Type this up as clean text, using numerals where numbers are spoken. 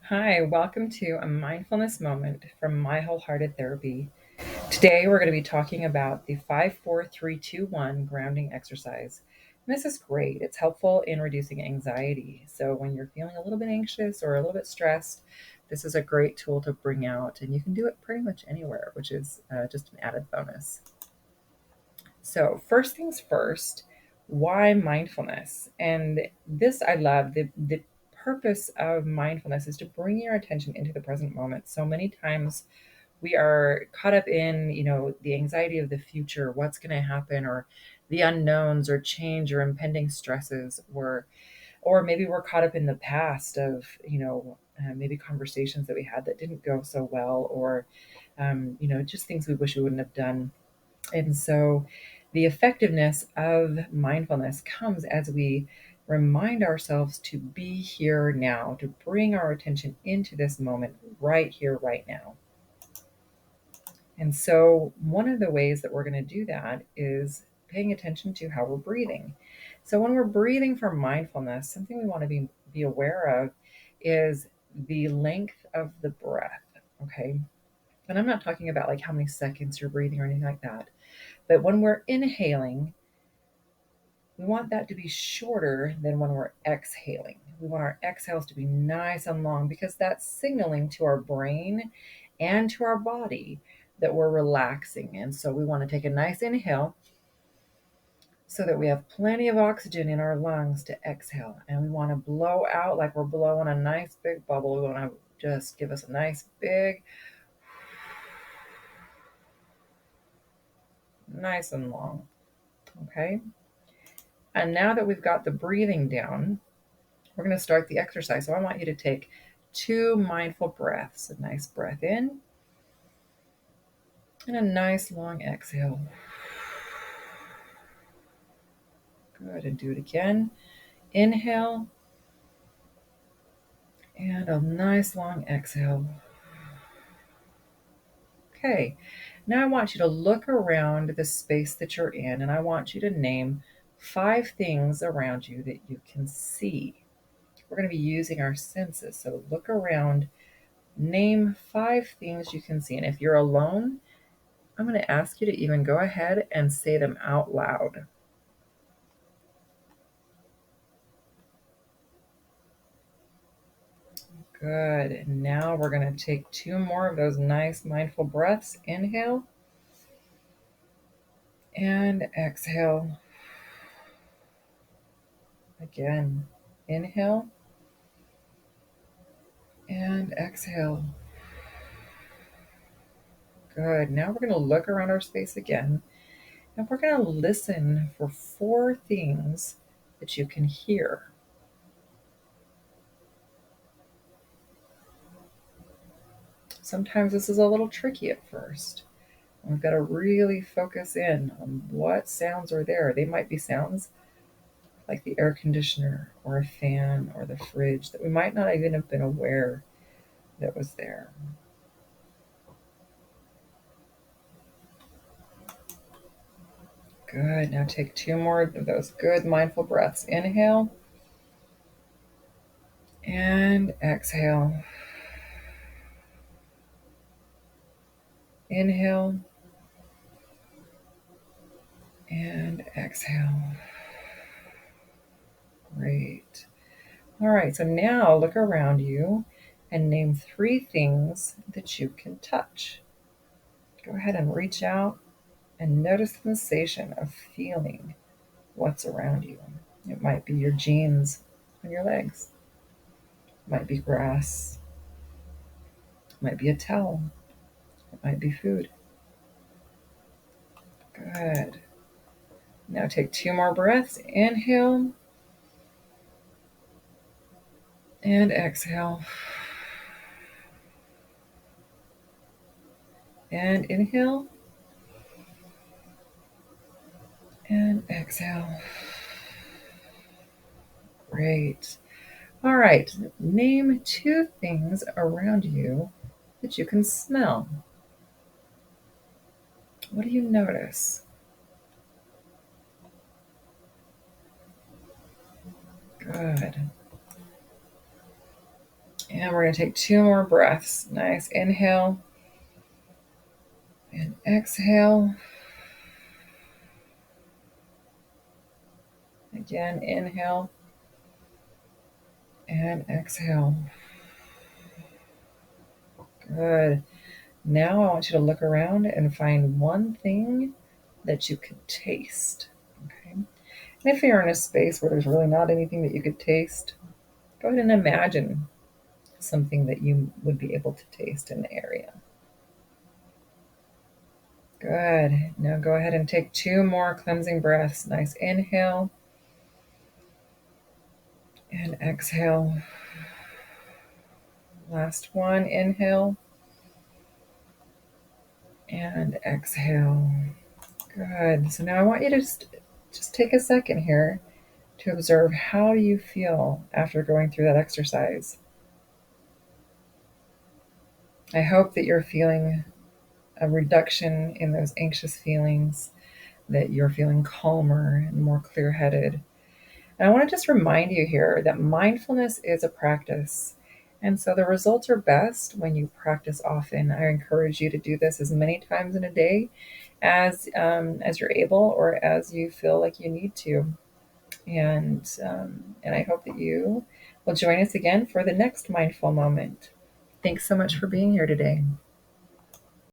Hi, welcome to a mindfulness moment from My Wholehearted Therapy. Today we're going to be talking about the 5-4-3-2-1 grounding exercise. And this is great. It's helpful in reducing anxiety. So when you're feeling a little bit anxious or a little bit stressed, this is a great tool to bring out, and you can do it pretty much anywhere, which is just an added bonus. So, first things first, why mindfulness? And this I love. The purpose of mindfulness is to bring your attention into the present moment. So many times we are caught up in, the anxiety of the future, what's going to happen, or the unknowns, or change, or impending stresses, or maybe we're caught up in the past of, maybe conversations that we had that didn't go so well, or just things we wish we wouldn't have done. And so the effectiveness of mindfulness comes as we remind ourselves to be here now, to bring our attention into this moment right here, right now. And so, one of the ways that we're going to do that is paying attention to how we're breathing. So, when we're breathing for mindfulness, something we want to be aware of is the length of the breath. Okay. And I'm not talking about like how many seconds you're breathing or anything like that. But when we're inhaling, we want that to be shorter than when we're exhaling. We want our exhales to be nice and long because that's signaling to our brain and to our body that we're relaxing. And so we want to take a nice inhale so that we have plenty of oxygen in our lungs to exhale. And we want to blow out like we're blowing a nice big bubble. We want to just give us a nice big, nice and long. Okay. And now that we've got the breathing down, we're going to start the exercise. So I want you to take 2 mindful breaths. A nice breath in and a nice long exhale. Good. And do it again. Inhale and a nice long exhale. Okay. Now I want you to look around the space that you're in, and I want you to name 5 things around you that you can see. We're going to be using our senses. So look around, name 5 things you can see. And if you're alone, I'm going to ask you to even go ahead and say them out loud. Good. And now we're going to take 2 more of those nice mindful breaths. Inhale and exhale. Again, inhale and exhale. Good. Now we're going to look around our space again, and we're going to listen for 4 things that you can hear. Sometimes this is a little tricky at first. We've got to really focus in on what sounds are there. They might be sounds like the air conditioner or a fan or the fridge that we might not even have been aware that was there. Good. Now take 2 more of those good mindful breaths. Inhale and exhale. Inhale and exhale. Great. All right, so now look around you and name 3 things that you can touch. Go ahead and reach out and notice the sensation of feeling what's around you. It might be your jeans on your legs, it might be grass, it might be a towel, it might be food. Good. Now take 2 more breaths. Inhale and exhale. And inhale and exhale. Great. All right. Name 2 things around you that you can smell. What do you notice? Good. And we're going to take 2 more breaths. Nice. Inhale and exhale. Again, inhale and exhale. Good. Now I want you to look around and find one thing that you could taste. Okay. And if you're in a space where there's really not anything that you could taste, go ahead and imagine something that you would be able to taste in the area. Good. Now go ahead and take 2 more cleansing breaths. Nice inhale and exhale. Last one. Inhale and exhale. Good. So now I want you to just take a second here to observe, how do you feel after going through that exercise. I hope that you're feeling a reduction in those anxious feelings, that you're feeling calmer and more clear headed. And I want to just remind you here that mindfulness is a practice. And so the results are best when you practice often. I encourage you to do this as many times in a day as you're able, or as you feel like you need to. And I hope that you will join us again for the next mindful moment. Thanks so much for being here today.